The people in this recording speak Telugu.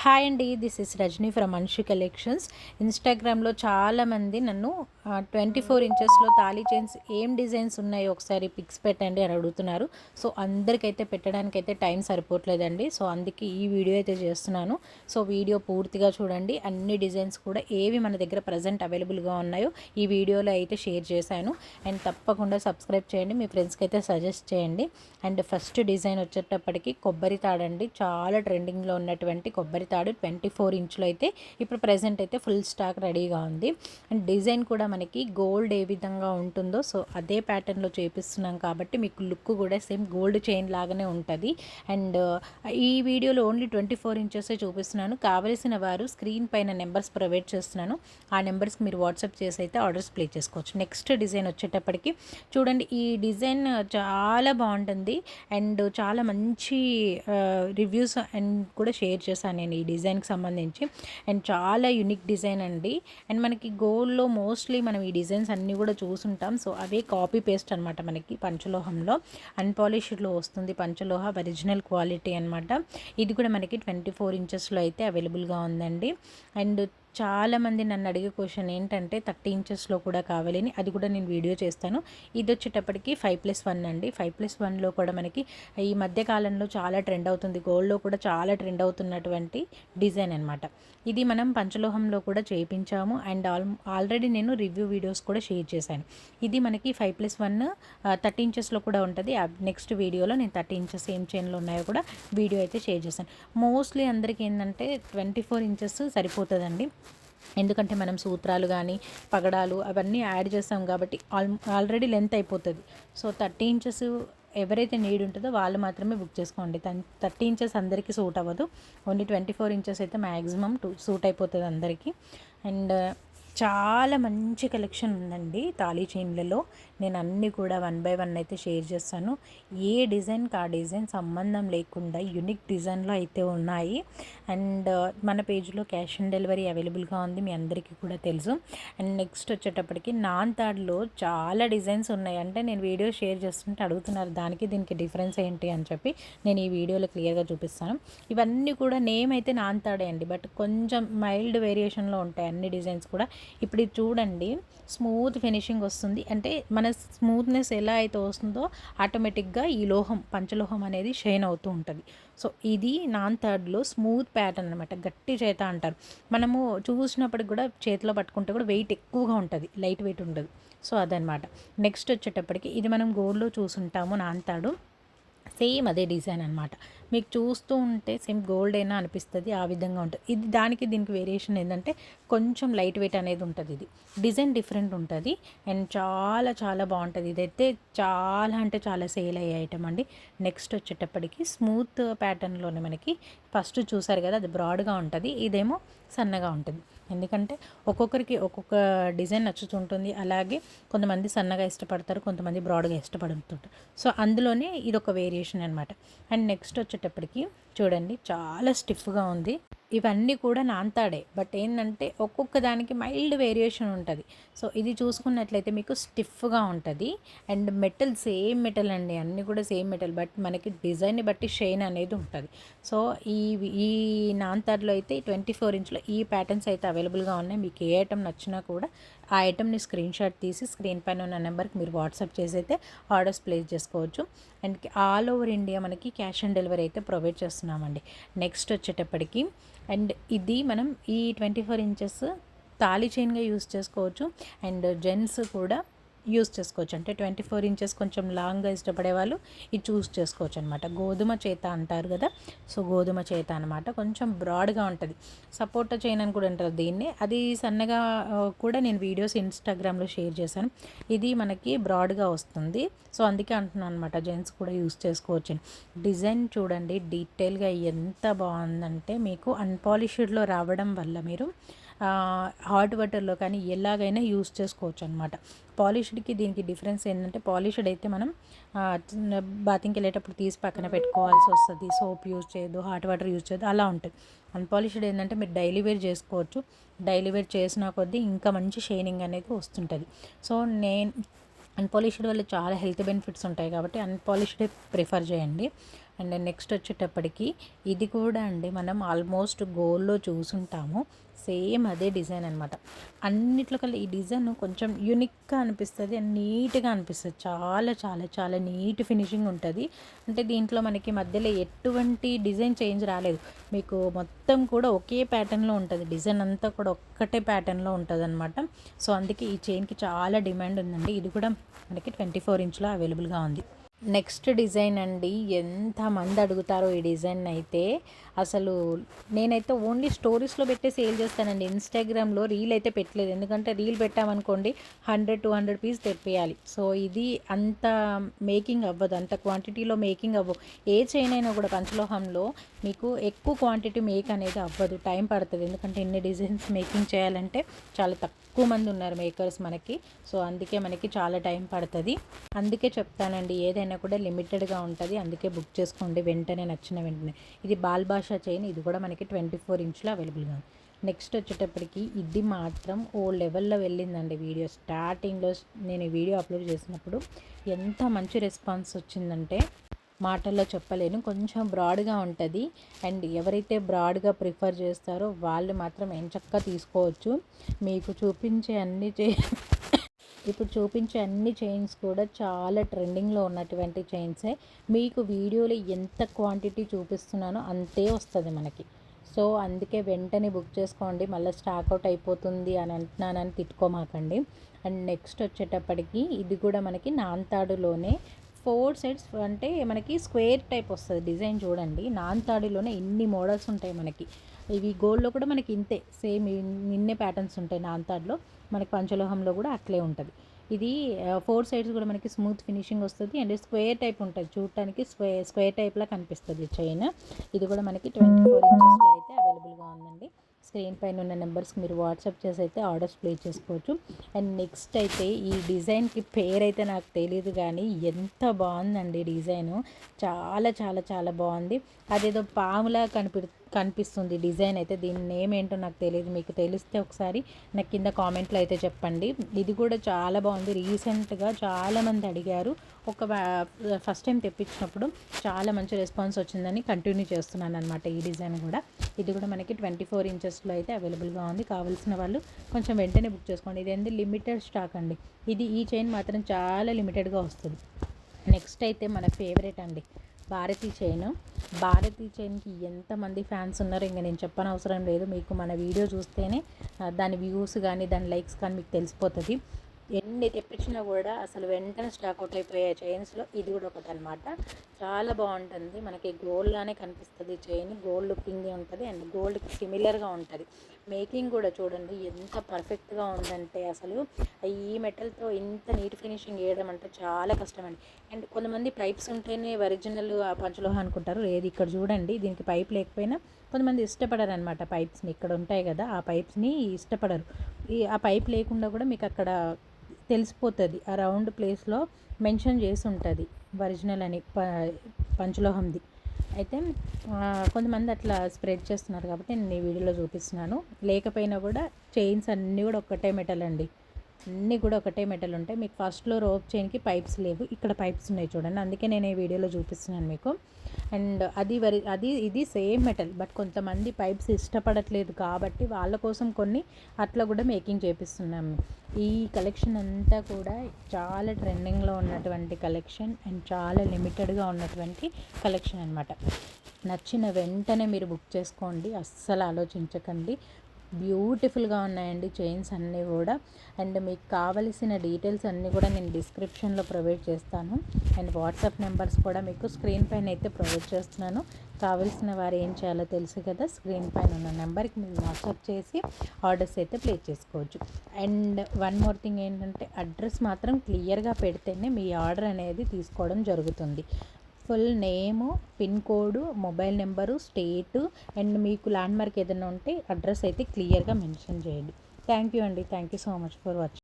హాయ్ అండి, this is Rajani from Anshu collections. ఇన్స్టాగ్రామ్లో చాలామంది నన్ను 24 ఇంచెస్లో తాళీ చైన్స్ ఏం డిజైన్స్ ఉన్నాయో ఒకసారి పిక్స్ పెట్టండి అని అడుగుతున్నారు. సో అందరికైతే పెట్టడానికైతే టైం సరిపోవట్లేదండి. సో అందుకే ఈ వీడియో అయితే చేస్తున్నాను. సో వీడియో పూర్తిగా చూడండి. అన్ని డిజైన్స్ కూడా ఏవి మన దగ్గర ప్రజెంట్ అవైలబుల్గా ఉన్నాయో ఈ వీడియోలో అయితే షేర్ చేశాను. అండ్ తప్పకుండా సబ్స్క్రైబ్ చేయండి, మీ ఫ్రెండ్స్కి అయితే సజెస్ట్ చేయండి. అండ్ ఫస్ట్ డిజైన్ వచ్చేటప్పటికి కొబ్బరి తాడండి. చాలా ట్రెండింగ్లో ఉన్నటువంటి కొబ్బరి తాడు 24 ఇంచులు అయితే ఇప్పుడు ప్రజెంట్ అయితే ఫుల్ స్టాక్ రెడీగా ఉంది. అండ్ డిజైన్ కూడా మనకి గోల్డ్ ఏ విధంగా ఉంటుందో సో అదే ప్యాటర్న్లో చేపిస్తున్నాం కాబట్టి మీకు లుక్ కూడా సేమ్ గోల్డ్ చైన్ లాగానే ఉంటుంది. అండ్ ఈ వీడియోలో ఓన్లీ 24 ఇంచెసే చూపిస్తున్నాను. కావలసిన వారు స్క్రీన్ పైన నెంబర్స్ ప్రొవైడ్ చేస్తున్నాను. ఆ నెంబర్స్కి మీరు వాట్సాప్ చేసి అయితే ఆర్డర్స్ ప్లేస్ చేసుకోవచ్చు. నెక్స్ట్ డిజైన్ వచ్చేటప్పటికి చూడండి, ఈ డిజైన్ చాలా బాగుంటుంది అండ్ చాలా మంచి రివ్యూస్ అండ్ కూడా షేర్ చేశాను నేను ఈ డిజైన్కి సంబంధించి. అండ్ చాలా యూనిక్ డిజైన్ అండి. అండ్ మనకి గోల్డ్లో మోస్ట్లీ మనం ఈ డిజైన్స్ అన్నీ కూడా చూసుంటాం. సో అవే కాపీ పేస్ట్ అనమాట. మనకి పంచలోహంలో అన్పాలిష్డ్లో వస్తుంది. పంచలోహ ఒరిజినల్ క్వాలిటీ అనమాట. ఇది కూడా మనకి 24 ఇంచెస్లో అయితే అవైలబుల్గా ఉందండి. అండ్ చాలామంది నన్ను అడిగే క్వశ్చన్ ఏంటంటే 30 ఇంచెస్లో కూడా కావాలని, అది కూడా నేను వీడియో చేస్తాను. ఇది వచ్చేటప్పటికి 5+1 అండి. 5+1లో కూడా మనకి ఈ మధ్య కాలంలో చాలా ట్రెండ్ అవుతుంది. గోల్డ్లో కూడా చాలా ట్రెండ్ అవుతున్నటువంటి డిజైన్ అనమాట. ఇది మనం పంచలోహంలో కూడా చేయించాము అండ్ ఆల్రెడీ నేను రివ్యూ వీడియోస్ కూడా షేర్ చేశాను. ఇది మనకి 5+1 30 ఇంచెస్లో కూడా ఉంటుంది. నెక్స్ట్ వీడియోలో నేను 30 ఇంచెస్ ఏం చైన్లో ఉన్నాయో కూడా వీడియో అయితే షేర్ చేశాను. మోస్ట్లీ అందరికీ ఏంటంటే 24 ఇంచెస్ సరిపోతుందండి. ఎందుకంటే మనం సూత్రాలు కానీ పగడాలు అవన్నీ యాడ్ చేస్తాం కాబట్టి ఆల్రెడీ లెంత్ అయిపోతుంది. సో 30 ఇంచెస్ ఎవరైతే నీడ్ ఉంటుందో వాళ్ళు మాత్రమే బుక్ చేసుకోండి. 30 ఇంచెస్ అందరికీ సూట్ అవ్వదు. ఓన్లీ 24 ఇంచెస్ అయితే మ్యాక్సిమం సూట్ అయిపోతుంది అందరికీ. అండ్ చాలా మంచి కలెక్షన్ ఉందండి తాళీ చైన్లలో. నేను అన్నీ కూడా 1 బై 1 అయితే షేర్ చేస్తాను. ఏ డిజైన్కి ఆ డిజైన్ సంబంధం లేకుండా యూనిక్ డిజైన్లో అయితే ఉన్నాయి. అండ్ మన పేజ్లో క్యాష్ ఆన్ డెలివరీ అవైలబుల్గా ఉంది, మీ అందరికీ కూడా తెలుసు. అండ్ నెక్స్ట్ వచ్చేటప్పటికి నాన్ తాడ్లో చాలా డిజైన్స్ ఉన్నాయి. అంటే నేను వీడియో షేర్ చేస్తుంటే అడుగుతున్నారు దానికి దీనికి డిఫరెన్స్ ఏంటి అని చెప్పి. నేను ఈ వీడియోలో క్లియర్గా చూపిస్తాను. ఇవన్నీ కూడా నేమ్ అయితే నాన్ తాడే అండి, బట్ కొంచెం మైల్డ్ వేరియేషన్లో ఉంటాయి అన్ని డిజైన్స్ కూడా. ఇప్పుడు ఇది చూడండి, స్మూత్ ఫినిషింగ్ వస్తుంది. అంటే మన స్మూత్నెస్ ఎలా అయితే వస్తుందో ఆటోమేటిక్గా ఈ లోహం పంచలోహం అనేది షైన్ అవుతూ ఉంటుంది. సో ఇది నాన్ థర్డ్లో స్మూత్ ప్యాటర్న్ అనమాట. గట్టి చేత అంటారు. మనము చూసినప్పటికి కూడా చేతిలో పట్టుకుంటే కూడా వెయిట్ ఎక్కువగా ఉంటుంది, లైట్ వెయిట్ ఉండదు. సో అదనమాట. నెక్స్ట్ వచ్చేటప్పటికి ఇది మనం గోల్డ్లో చూసుంటాము నాన్ తాడు. సేమ్ అదే డిజైన్ అనమాట. మీకు చూస్తూ ఉంటే సేమ్ గోల్డ్ అయినా అనిపిస్తుంది, ఆ విధంగా ఉంటుంది. ఇది దానికి దీనికి వేరియేషన్ ఏంటంటే కొంచెం లైట్ వెయిట్ అనేది ఉంటుంది. ఇది డిజైన్ డిఫరెంట్ ఉంటుంది అండ్ చాలా చాలా బాగుంటుంది. ఇదైతే చాలా అంటే చాలా సేల్ అయ్యే ఐటమ్ అండి. నెక్స్ట్ వచ్చేటప్పటికి స్మూత్ ప్యాటర్న్లోనే మనకి ఫస్ట్ చూసారు కదా, అది బ్రాడ్గా ఉంటుంది, ఇదేమో సన్నగా ఉంటుంది. ఎందుకంటే ఒక్కొక్కరికి ఒక్కొక్క డిజైన్ నచ్చుతుంటుంది. అలాగే కొంతమంది సన్నగా ఇష్టపడతారు, కొంతమంది బ్రాడ్గా ఇష్టపడుతుంటారు. సో అందులోనే ఇది ఒక వేరియేషన్ అనమాట. అండ్ నెక్స్ట్ వచ్చేటప్పటికి చూడండి, చాలా స్టిఫ్గా ఉంది. ఇవన్నీ కూడా నాన్తాడే, బట్ ఏంటంటే ఒక్కొక్క దానికి మైల్డ్ వేరియేషన్ ఉంటుంది. సో ఇది చూసుకున్నట్లయితే మీకు స్టిఫ్గా ఉంటుంది అండ్ మెటల్ సేమ్ మెటల్ అండి, అన్నీ కూడా సేమ్ మెటల్, బట్ మనకి డిజైన్ని బట్టి షైన్ అనేది ఉంటుంది. సో ఈ నాన్తాడ్లో అయితే 24 ఇంచులో ఈ ప్యాటర్న్స్ అయితే అవైలబుల్గా ఉన్నాయి. మీకు ఏ ఐటమ్ నచ్చినా కూడా ఆ ఐటమ్ని స్క్రీన్ షాట్ తీసి స్క్రీన్ పైన ఉన్న నెంబర్కి మీరు వాట్సాప్ చేసి అయితే ఆర్డర్స్ ప్లేస్ చేసుకోవచ్చు. అండ్ ఆల్ ఓవర్ ఇండియా మనకి క్యాష్ ఆన్ డెలివరీ అయితే ప్రొవైడ్ చేస్తున్నామండి. నెక్స్ట్ వచ్చేటప్పటికి అండ్ ఇది మనం ఈ 24 ఇంచెస్ తాళీ చైన్గా యూస్ చేసుకోవచ్చు అండ్ జెంట్స్ కూడా యూస్ చేసుకోవచ్చు. అంటే 24 ఇంచెస్ కొంచెం లాంగ్గా ఇష్టపడే వాళ్ళు ఇది చూస్ చేసుకోవచ్చు అనమాట. గోధుమ చేత అంటారు కదా, సో గోధుమ చేత అనమాట. కొంచెం బ్రాడ్గా ఉంటుంది, సపోటా చైన్ అని కూడా అంటారు దీన్ని. అది సన్నగా కూడా నేను వీడియోస్ ఇన్స్టాగ్రామ్లో షేర్ చేశాను. ఇది మనకి బ్రాడ్గా వస్తుంది, సో అందుకే అంటున్నాను అనమాట, జెంట్స్ కూడా యూస్ చేసుకోవచ్చు. డిజైన్ చూడండి డీటెయిల్గా ఎంత బాగుందంటే, మీకు అన్పాలిష్డ్లో రావడం వల్ల మీరు హాట్ వాటర్లో కానీ ఎలాగైనా యూస్ చేసుకోవచ్చు అనమాట. పాలిష్డ్కి దీనికి డిఫరెన్స్ ఏంటంటే, పాలిష్డ్ అయితే మనం బాతింగ్కి వెళ్ళేటప్పుడు తీసి పక్కన పెట్టుకోవాల్సి వస్తుంది, సోప్ యూజ్ చేయదు, హాట్ వాటర్ యూజ్ చేయదు, అలా ఉంటుంది. అన్పాలిష్డ్ ఏంటంటే మీరు డైలీ వేర్ చేసుకోవచ్చు. డైలీ వేర్ చేసిన కొద్దీ ఇంకా మంచి షైనింగ్ అనేది వస్తుంటుంది. సో అన్పాలిష్డ్ వల్ల చాలా హెల్త్ బెనిఫిట్స్ ఉంటాయి కాబట్టి అన్పాలిష్డ్ ప్రిఫర్ చేయండి. అండ్ నెక్స్ట్ వచ్చేటప్పటికి ఇది కూడా అండి మనం ఆల్మోస్ట్ గోల్డ్లో చూసుంటాము, సేమ్ అదే డిజైన్ అనమాట. అన్నిట్లో కల్లా ఈ డిజైన్ కొంచెం యూనిక్గా అనిపిస్తుంది అండ్ నీట్గా అనిపిస్తుంది. చాలా చాలా చాలా నీట్ ఫినిషింగ్ ఉంటుంది. అంటే దీంట్లో మనకి మధ్యలో ఎటువంటి డిజైన్ చేంజ్ రాలేదు, మీకు మొత్తం కూడా ఒకే ప్యాటర్న్లో ఉంటుంది. డిజైన్ అంతా కూడా ఒక్కటే ప్యాటర్న్లో ఉంటుంది అనమాట. సో అందుకే ఈ చైన్కి చాలా డిమాండ్ ఉందండి. ఇది కూడా మనకి 24 ఇంచ్లో అవైలబుల్గా ఉంది. నెక్స్ట్ డిజైన్ అండి, ఎంతమంది అడుగుతారో ఈ డిజైన్ అయితే. అసలు నేనైతే ఓన్లీ స్టోరీస్లో పెట్టే సేల్ చేస్తానండి. ఇన్స్టాగ్రామ్లో రీల్ అయితే పెట్టలేదు, ఎందుకంటే రీల్ పెట్టామనుకోండి 100-200 పీస్ తెప్పియాలి. సో ఇది అంత మేకింగ్ అవ్వదు, అంత క్వాంటిటీలో మేకింగ్ అవ్వదు. ఏ చైన్ అయినా కూడా పంచలోహంలో మీకు ఎక్కువ క్వాంటిటీ మేక్ అనేది అవ్వదు, టైం పడుతుంది. ఎందుకంటే ఇన్ని డిజైన్స్ మేకింగ్ చేయాలంటే చాలా తక్కువ మంది ఉన్నారు మేకర్స్ మనకి. సో అందుకే మనకి చాలా టైం పడుతుంది. అందుకే చెప్తానండి, ఏదైనా కూడా లిమిటెడ్గా ఉంటుంది, అందుకే బుక్ చేసుకోండి వెంటనే, నచ్చిన వెంటనే. ఇది బాల్ బాషా చైన్, ఇది కూడా మనకి 24 ఇంచ్లో అవైలబుల్గా ఉంది. నెక్స్ట్ వచ్చేటప్పటికి ఇది మాత్రం ఓ లెవెల్లో వెళ్ళిందండి. వీడియో స్టార్టింగ్లో నేను ఈ వీడియో అప్లోడ్ చేసినప్పుడు ఎంత మంచి రెస్పాన్స్ వచ్చిందంటే మాటల్లో చెప్పలేను. కొంచెం బ్రాడ్గా ఉంటుంది అండ్ ఎవరైతే బ్రాడ్గా ప్రిఫర్ చేస్తారో వాళ్ళు మాత్రం ఎంచక్కా తీసుకోవచ్చు. మీకు ఇప్పుడు చూపించే అన్ని చైన్స్ కూడా చాలా ట్రెండింగ్లో ఉన్నటువంటి చైన్సే. మీకు వీడియోలో ఎంత క్వాంటిటీ చూపిస్తున్నానో అంతే వస్తుంది మనకి. సో అందుకే వెంటనే బుక్ చేసుకోండి, మళ్ళీ స్టాక్అవుట్ అయిపోతుంది అని అంటున్నానని తిట్టుకోమాకండి. అండ్ నెక్స్ట్ వచ్చేటప్పటికి ఇది కూడా మనకి నాన్తాడులోనే 4 సైడ్స్, అంటే మనకి స్క్వేర్ టైప్ వస్తుంది డిజైన్. చూడండి, నాన్తాడులోనే ఇన్ని మోడల్స్ ఉంటాయి మనకి. ఇవి గోల్డ్లో కూడా మనకి ఇంతే సేమ్ ఇన్నే ప్యాటర్న్స్ ఉంటాయి నాన్తాడులో. మనకి పంచలోహంలో కూడా అట్లే ఉంటుంది. ఇది 4 సైడ్స్ కూడా మనకి స్మూత్ ఫినిషింగ్ వస్తుంది అండ్ స్క్వేర్ టైప్ ఉంటుంది, చూడటానికి స్క్వేర్ టైప్లా కనిపిస్తుంది చైన్. ఇది కూడా మనకి 24 ఇంచెస్లో అయితే అవైలబుల్గా ఉందండి. స్క్రీన్ పైన ఉన్న నెంబర్స్కి మీరు వాట్సాప్ చేసి అయితే ఆర్డర్స్ ప్లేస్ చేసుకోవచ్చు. అండ్ నెక్స్ట్ అయితే ఈ డిజైన్కి పేరైతే నాకు తెలియదు, కానీ ఎంత బాగుందండి డిజైను, చాలా చాలా చాలా బాగుంది. అదేదో పాములా కనిపిస్తుంది డిజైన్ అయితే. దీని నేమ్ ఏంటో నాకు తెలియదు, మీకు తెలిస్తే ఒకసారి నాకు కింద కామెంట్లో అయితే చెప్పండి. ఇది కూడా చాలా బాగుంది. రీసెంట్గా చాలామంది అడిగారు, ఫస్ట్ టైం తెప్పించినప్పుడు చాలా మంచి రెస్పాన్స్ వచ్చిందని కంటిన్యూ చేస్తున్నాను అనమాట ఈ డిజైన్ కూడా. ఇది కూడా మనకి 24 ఇంచెస్లో అయితే అవైలబుల్గా ఉంది. కావాల్సిన వాళ్ళు కొంచెం వెంటనే బుక్ చేసుకోండి. ఇది లిమిటెడ్ స్టాక్ అండి. ఈ చైన్ మాత్రం చాలా లిమిటెడ్గా వస్తుంది. నెక్స్ట్ అయితే మన ఫేవరెట్ అండి, భారతీ చైన్కి ఎంతమంది ఫ్యాన్స్ ఉన్నారో ఇంకా నేను చెప్పనవసరం లేదు. మీకు మన వీడియో చూస్తేనే దాని వ్యూస్ కానీ దాని లైక్స్ కానీ మీకు తెలిసిపోతుంది. ఎన్ని తెప్పించినా కూడా అసలు వెంటనే స్టాక్ అవుట్ అయిపోయే చైన్స్లో ఇది కూడా ఒకటి అనమాట. చాలా బాగుంటుంది, మనకి గోల్డ్లానే కనిపిస్తుంది చైన్, గోల్డ్ లుకింగ్ ఉంటుంది అండ్ గోల్డ్కి సిమిలర్గా ఉంటుంది. మేకింగ్ కూడా చూడండి ఎంత పర్ఫెక్ట్గా ఉందంటే, అసలు ఈ మెటల్తో ఇంత నీట్ ఫినిషింగ్ వేయడం అంటే చాలా కష్టమండి. అండ్ కొంతమంది పైప్స్ ఉంటేనే ఒరిజినల్ పంచలోహ అనుకుంటారు, లేదు ఇక్కడ చూడండి దీనికి పైప్ లేకపోయినా కొంతమంది ఇష్టపడరు అనమాట. పైప్స్ని ఇక్కడ ఉంటాయి కదా, ఆ పైప్స్ని ఇష్టపడరు. ఆ పైప్ లేకుండా కూడా మీకు అక్కడ తెలిసిపోతుంది, ఆ రౌండ్ ప్లేస్లో మెన్షన్ చేసి ఉంటుంది ఒరిజినల్ అని పంచలోహంది. అయితే కొంతమంది అట్లా స్ప్రెడ్ చేస్తున్నారు కాబట్టి నేను ఈ వీడియోలో చూపిస్తున్నాను. లేకపోయినా కూడా చైన్స్ అన్నీ కూడా ఒక్కటే మెటల్ అండి, అన్నీ కూడా ఒకటే మెటల్ ఉంటాయి. మీకు ఫస్ట్లో రోప్ చైన్కి పైప్స్ లేవు, ఇక్కడ పైప్స్ ఉన్నాయి చూడండి, అందుకే నేను ఈ వీడియోలో చూపిస్తున్నాను మీకు. అండ్ ఇది సేమ్ మెటల్, బట్ కొంతమంది పైప్స్ ఇష్టపడట్లేదు కాబట్టి వాళ్ళ కోసం కొన్ని అట్లా కూడా మేకింగ్ చేపిస్తున్నాము. ఈ కలెక్షన్ అంతా కూడా చాలా ట్రెండింగ్లో ఉన్నటువంటి కలెక్షన్ అండ్ చాలా లిమిటెడ్గా ఉన్నటువంటి కలెక్షన్ అనమాట. నచ్చిన వెంటనే మీరు బుక్ చేసుకోండి, అస్సలు ఆలోచించకండి. బ్యూటిఫుల్గా ఉన్నాయండి చైన్స్ అన్నీ కూడా. అండ్ మీకు కావలసిన డీటెయిల్స్ అన్నీ కూడా నేను డిస్క్రిప్షన్లో ప్రొవైడ్ చేస్తాను అండ్ వాట్సాప్ నెంబర్స్ కూడా మీకు స్క్రీన్ పైన అయితే ప్రొవైడ్ చేస్తున్నాను. కావలసిన వారు ఏం చేయాలో తెలుసు కదా, స్క్రీన్ పైన ఉన్న నెంబర్కి మీరు వాట్సాప్ చేసి ఆర్డర్స్ అయితే ప్లేస్ చేసుకోవచ్చు. అండ్ వన్ మోర్ థింగ్ ఏంటంటే, అడ్రస్ మాత్రం క్లియర్గా పెడితేనే మీ ఆర్డర్ అనేది తీసుకోవడం జరుగుతుంది. Full name, pin code, mobile number, state and మీకు ల్యాండ్మార్క్ ఏదైనా ఉంటే అడ్రస్ అయితే క్లియర్గా మెన్షన్ చేయండి. థ్యాంక్ యూ అండి, thank you so much for watching.